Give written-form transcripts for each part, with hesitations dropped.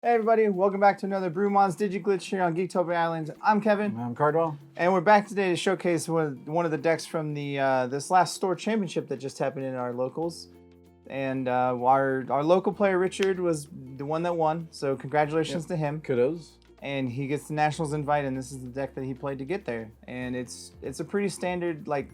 Hey everybody, welcome back to another Brewmon's Digiglitch here on Geektopia Island. I'm Kevin. I'm Cardwell. And we're back today to showcase one of the decks from the this last store championship that just happened in our locals. And our local player Richard was the one that won, so congratulations to him. Kudos. And he gets the Nationals invite, and this is the deck that he played to get there. And it's a pretty standard, like,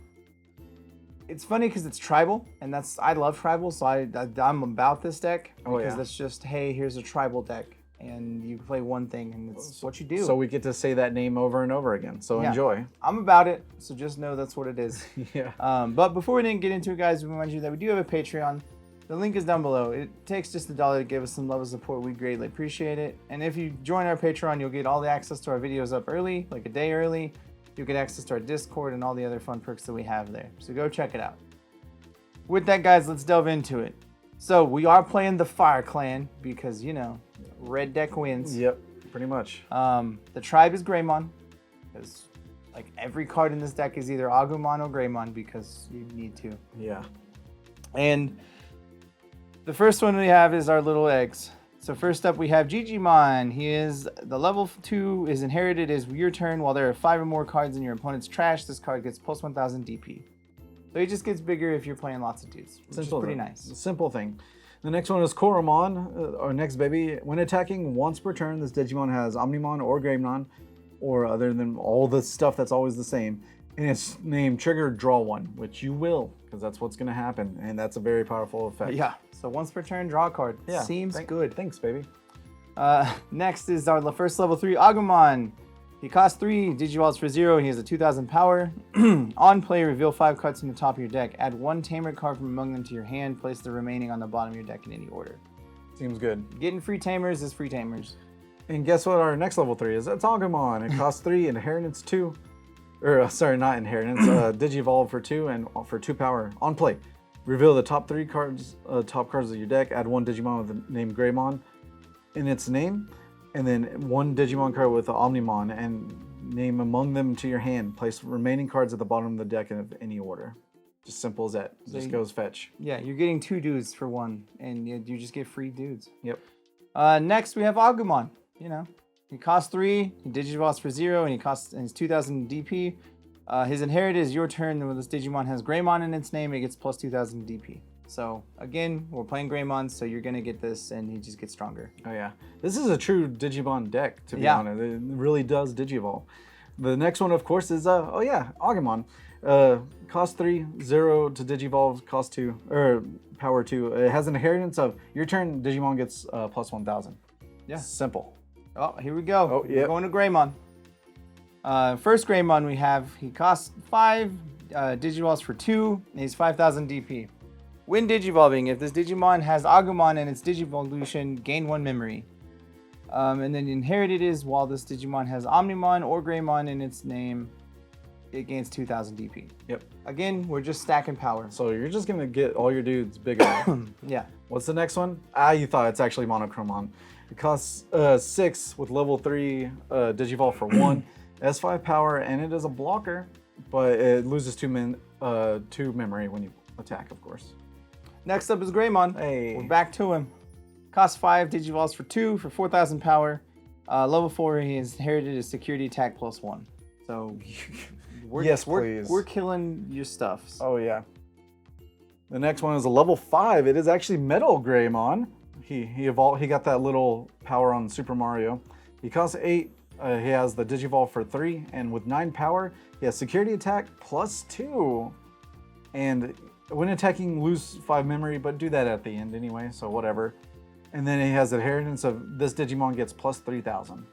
it's funny because it's tribal, and I love tribal, so I'm about this deck because that's just, hey, here's a tribal deck, and you play one thing, and it's what you do. So we get to say that name over and over again. So enjoy. I'm about it, so just know that's what it is. Yeah. But before we didn't get into it, guys, we remind you that we do have a Patreon. The link is down below. It takes just $1 to give us some level of support. We greatly appreciate it. And if you join our Patreon, you'll get all the access to our videos up early, like a day early. You'll get access to our Discord and all the other fun perks that we have there. So go check it out. With that, guys, let's delve into it. So we are playing the Fire Clan because, you know, red deck wins. Yep, pretty much. The tribe is Greymon, because like every card in this deck is either Agumon or Greymon because you need to. Yeah. And the first one we have is our little eggs. So first up we have Gigimon. He is the level 2 is inherited as your turn. While there are 5 or more cards in your opponent's trash, this card gets plus 1000 DP. So he just gets bigger if you're playing lots of dudes, which is pretty nice. Simple thing. The next one is Koromon, our next baby. When attacking once per turn, this Digimon has Omnimon or Greymon, or other than all the stuff that's always the same. And its name trigger draw 1, which you will, because that's what's going to happen. And that's a very powerful effect. Yeah, so once per turn, draw a card. Yeah, seems good. Thanks, baby. Next is our first level 3 Agumon. He costs 3 Digivolts for 0, and he has a 2000 power. On play, reveal 5 cards from the top of your deck. Add 1 Tamer card from among them to your hand. Place the remaining on the bottom of your deck in any order. Seems good. Getting free Tamers is free Tamers. And guess what our next level 3 is? That's Agumon. It costs 3, inheritance 2. Or, sorry, not inheritance. Digivolve for 2 and for 2 power. On play, reveal the top 3 cards, top cards of your deck. Add 1 Digimon with the name Greymon in its name. And then 1 Digimon card with the Omnimon and name among them to your hand. Place remaining cards at the bottom of the deck in any order. Just simple as that. So just goes fetch. Yeah, you're getting 2 dudes for 1, and you just get free dudes. Yep. Next, we have Agumon. You know, he costs 3, he Digivolts for 0, and he's 2000 DP. His inherited is your turn. When this Digimon has Greymon in its name, it gets plus 2000 DP. So again, we're playing Greymon, so you're gonna get this, and he just gets stronger. Oh yeah, this is a true Digimon deck, to be honest. It really does Digivolve. The next one, of course, is Agumon. Cost 3, 0 to Digivolve, cost 2 or power 2. It has an inheritance of your turn. Digimon gets plus 1000. Yeah, simple. Oh, here we go. Oh, yeah. We're going to Greymon. First Greymon we have. He costs 5 Digivolts for 2, and he's 5000 DP. When Digivolving, if this Digimon has Agumon in its Digivolution, gain 1 memory. And then inherited is, while this Digimon has Omnimon or Greymon in its name, it gains 2000 DP. Yep. Again, we're just stacking power. So you're just going to get all your dudes bigger. Yeah. What's the next one? You thought it's actually Monochromon. It costs 6 with level 3 Digivolve for 1. It has 5 power, and it is a blocker, but it loses 2 memory when you attack, of course. Next up is Greymon. Hey. We're back to him. Costs 5 Digivolts for 2 for 4000 power. Level 4, he is inherited as security attack plus 1. So we're killing your stuff. Oh yeah. The next one is a level 5. It is actually MetalGreymon. He evolved. He got that little power on Super Mario. He costs 8. He has the Digivolve for 3, and with 9 power, he has security attack plus 2. And when attacking, lose 5 memory, but do that at the end anyway, so whatever. And then he has inheritance of this Digimon gets plus 3000.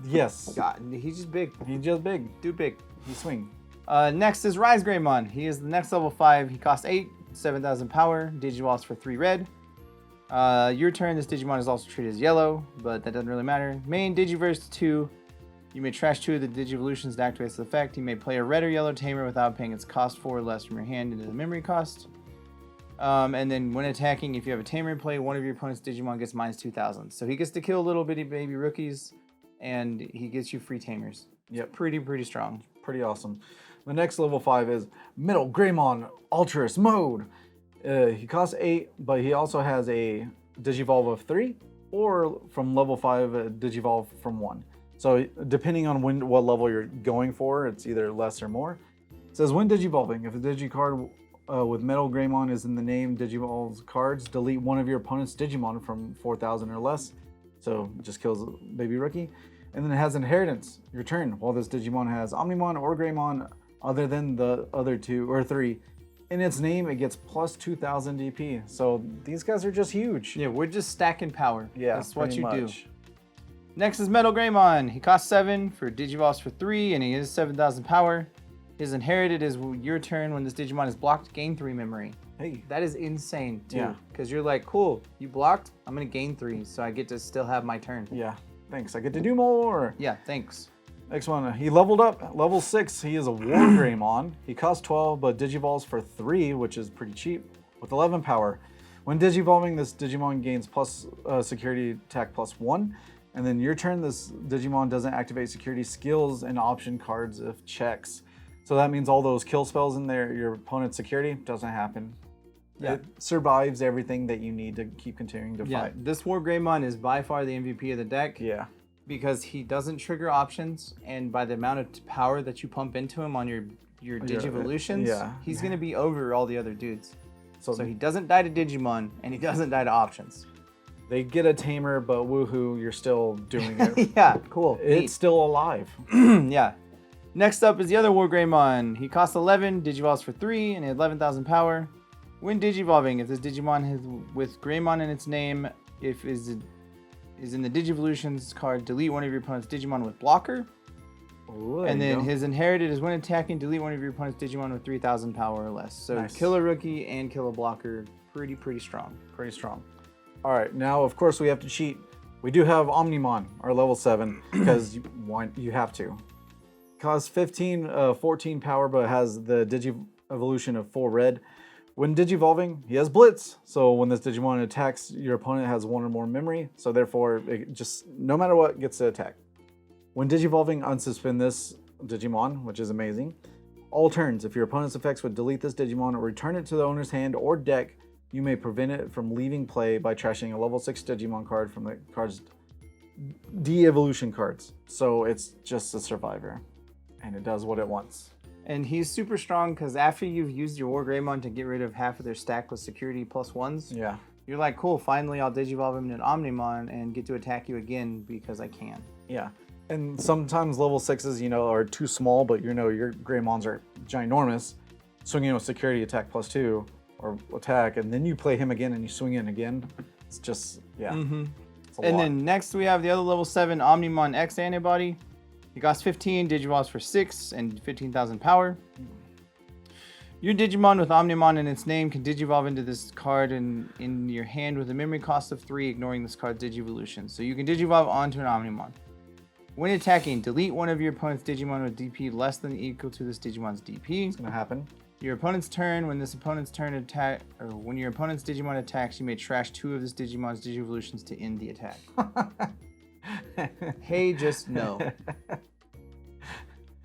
Yes. God, he's just big. He's just big. Dude big. He swing. Next is RizeGreymon. He is the next level 5. He costs 8, 7000 power, Digivolts for 3 red. Your turn, this Digimon is also treated as yellow, but that doesn't really matter. Main Digiverse 2. You may trash 2 of the Digivolutions to activate this effect. You may play a red or yellow Tamer without paying its cost 4 or less from your hand into the memory cost. And then when attacking, if you have a Tamer in play, one of your opponent's Digimon gets minus 2000. So he gets to kill little bitty baby rookies, and he gets you free Tamers. Yep. Pretty strong. Pretty awesome. The next level 5 is MetalGreymon Alterous mode. He costs 8, but he also has a Digivolve of 3. or from level 5 Digivolve from 1. So depending on what level you're going for, it's either less or more. It says when Digivolving, if a Digicard with MetalGreymon is in the name Digivolve's cards, delete one of your opponent's Digimon from 4,000 or less. So it just kills baby rookie. And then it has inheritance. Your turn. While this Digimon has Omnimon or Greymon other than the other 2 or 3 in its name, it gets plus 2,000 DP. So these guys are just huge. Yeah, we're just stacking power. Yeah, that's what you do. Next is MetalGreymon. He costs 7 for Digivolves for 3, and he is 7,000 power. His inherited is your turn when this Digimon is blocked, gain 3 memory. Hey, that is insane too. Yeah. Because you're like, cool, you blocked, I'm gonna gain 3, so I get to still have my turn. Yeah, thanks. I get to do more. Yeah, thanks. Next one, he leveled up, level 6. He is a WarGreymon. He costs 12, but Digivolves for 3, which is pretty cheap, with 11 power. When Digivolving, this Digimon gains plus security attack plus 1. And then your turn, this Digimon doesn't activate security skills and option cards if checks. So that means all those kill spells in there, your opponent's security, doesn't happen. Yeah. It survives everything that you need to keep continuing to fight. This WarGreymon is by far the MVP of the deck. Yeah. Because he doesn't trigger options, and by the amount of power that you pump into him on your Digivolutions, he's going to be over all the other dudes. So he doesn't die to Digimon, and he doesn't die to options. They get a tamer, but woohoo, you're still doing it. Yeah, cool. It's Neat. still alive. Yeah. Next up is the other WarGreymon. He costs 11, Digivolves for 3, and he had 11,000 power. When Digivolving, if this Digimon has with Greymon in its name, if is in the Digivolutions card, delete one of your opponent's Digimon with blocker. Ooh, and then his inherited is when attacking, delete one of your opponent's Digimon with 3,000 power or less. So nice. Kill a rookie and kill a blocker. Pretty strong. Pretty strong. All right, now of course we have to cheat. We do have Omnimon, our level 7, because you have to. Costs 14 power, but has the Digi-evolution of full red. When Digivolving, he has Blitz. So when this Digimon attacks, your opponent has 1 or more memory. So therefore, it just, no matter what, gets to attack. When Digivolving, unsuspend this Digimon, which is amazing. All turns, if your opponent's effects would delete this Digimon or return it to the owner's hand or deck, you may prevent it from leaving play by trashing a level 6 Digimon card from the card's de-evolution cards. So it's just a survivor, and it does what it wants. And he's super strong because after you've used your WarGreymon to get rid of half of their stack with security plus 1s, you're like, cool, finally I'll Digivolve him into an Omnimon and get to attack you again because I can. Yeah. And sometimes level 6s, are too small, but your Greymons are ginormous. Swinging with security attack plus 2 or attack, and then you play him again and you swing in again. It's just, it's a lot. Then next we have the other level 7 Omnimon X antibody. He costs 15, Digivolves for 6, and 15,000 power. Your Digimon with Omnimon in its name can Digivolve into this card in your hand with a memory cost of 3, ignoring this card's Digivolution. So you can Digivolve onto an Omnimon. When attacking, delete one of your opponent's Digimon with DP less than or equal to this Digimon's DP. It's gonna happen. Your opponent's turn, when this opponent's turn attack, or when your opponent's Digimon attacks, you may trash 2 of this Digimon's Digivolutions to end the attack. Hey, just no.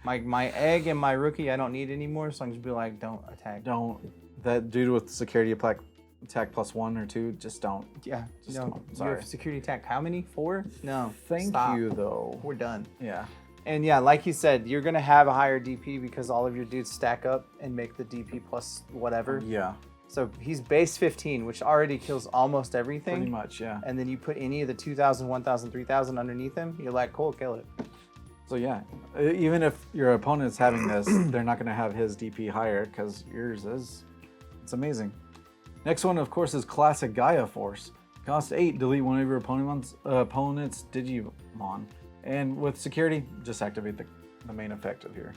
My egg and my rookie I don't need anymore, so I'm just be like, don't attack. Don't. That dude with security attack plus 1 or 2, just don't. Yeah, just no. don't. Sorry. You have security attack how many? 4? No. Thank you though. We're done. Yeah. And yeah, like you said, you're gonna have a higher DP because all of your dudes stack up and make the DP plus whatever. Yeah. So he's base 15, which already kills almost everything. Pretty much, yeah. And then you put any of the 2,000, 1,000, 3,000 underneath him, you're like, cool, kill it. So yeah, even if your opponent's having this, they're not going to have his DP higher because yours is. It's amazing. Next one, of course, is Classic Gaia Force. Cost 8, delete one of your opponent's Digimon. And with security, just activate the main effect of here.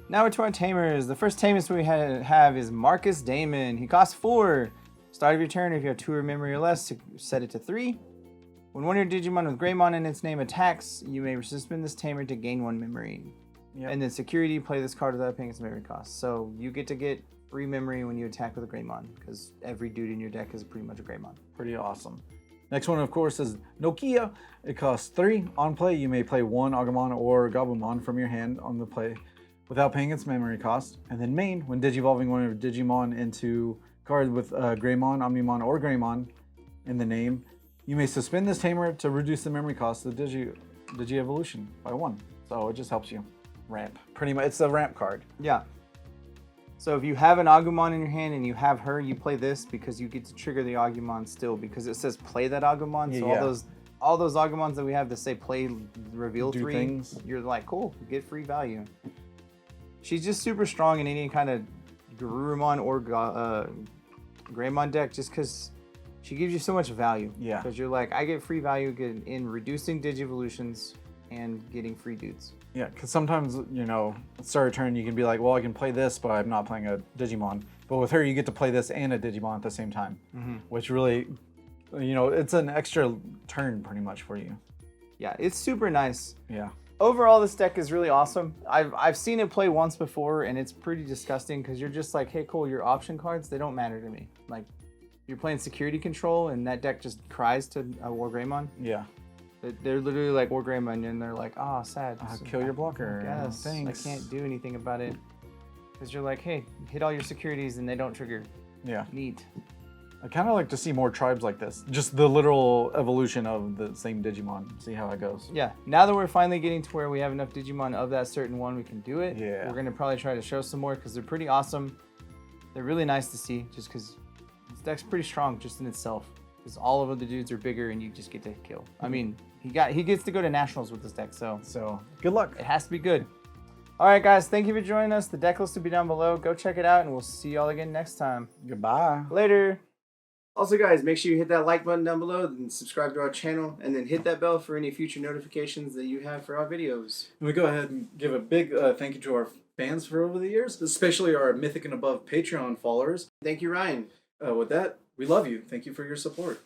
Now we're to our Tamers. The first Tamers we have is Marcus Damon. He costs 4. Start of your turn, if you have 2 or memory or less, set it to 3. When one of your Digimon with Greymon in its name attacks, you may suspend this Tamer to gain 1 memory. Yep. And then security, play this card without paying its memory cost. So you get to get 3 memory when you attack with a Greymon, because every dude in your deck is pretty much a Greymon. Pretty awesome. Next one, of course, is Nokia. It costs 3. On play, you may play 1 Agumon or Agumon from your hand on the play without paying its memory cost. And then main, when Digivolving one of your Digimon into card with Greymon, Omnimon, or Greymon in the name, You may suspend this tamer to reduce the memory cost of the Digi evolution by 1. So it just helps you ramp. Pretty much, it's a ramp card. Yeah. So if you have an Agumon in your hand and you have her, you play this because you get to trigger the Agumon still because it says play that Agumon. So Yeah. all those Agumons that we have that say play reveal Do 3, things. you're like, cool, get free value. She's just super strong in any kind of Brewmon or Greymon deck just because she gives you so much value. Yeah. Because you're like, I get free value in reducing Digivolutions and getting free dudes. Yeah, because sometimes, you know, at start of turn, you can be like, well, I can play this, but I'm not playing a Digimon. But with her, you get to play this and a Digimon at the same time, which really, you know, it's an extra turn pretty much for you. Yeah, it's super nice. Yeah. Overall, this deck is really awesome. I've seen it play once before, and it's pretty disgusting because you're just like, hey, cool, your option cards, they don't matter to me. Like, you're playing security control, and that deck just cries to WarGreymon. Yeah. They're literally like WarGreymon, and they're like, oh, sad. Kill your blocker. Yes, Thanks. I can't do anything about it. Because you're like, hey, hit all your securities, and they don't trigger. Yeah. Neat. I kind of like to see more tribes like this. Just the literal evolution of the same Digimon. See how it goes. Yeah, now that we're finally getting to where we have enough Digimon of that certain one, we can do it. Yeah. We're going to probably try to show some more because they're pretty awesome. They're really nice to see just because this deck's pretty strong just in itself. Because all of the dudes are bigger and you just get to kill. I mean, he gets to go to nationals with this deck, so Good luck. it has to be good. All right, guys, thank you for joining us. The deck list will be down below. Go check it out, and we'll see y'all again next time. Goodbye. Later. Also, guys, make sure you hit that like button down below and subscribe to our channel, and then hit that bell for any future notifications that you have for our videos. And we go ahead and give a big thank you to our fans for over the years, especially our Mythic and Above Patreon followers. Thank you, Ryan. With that, we love you. Thank you for your support.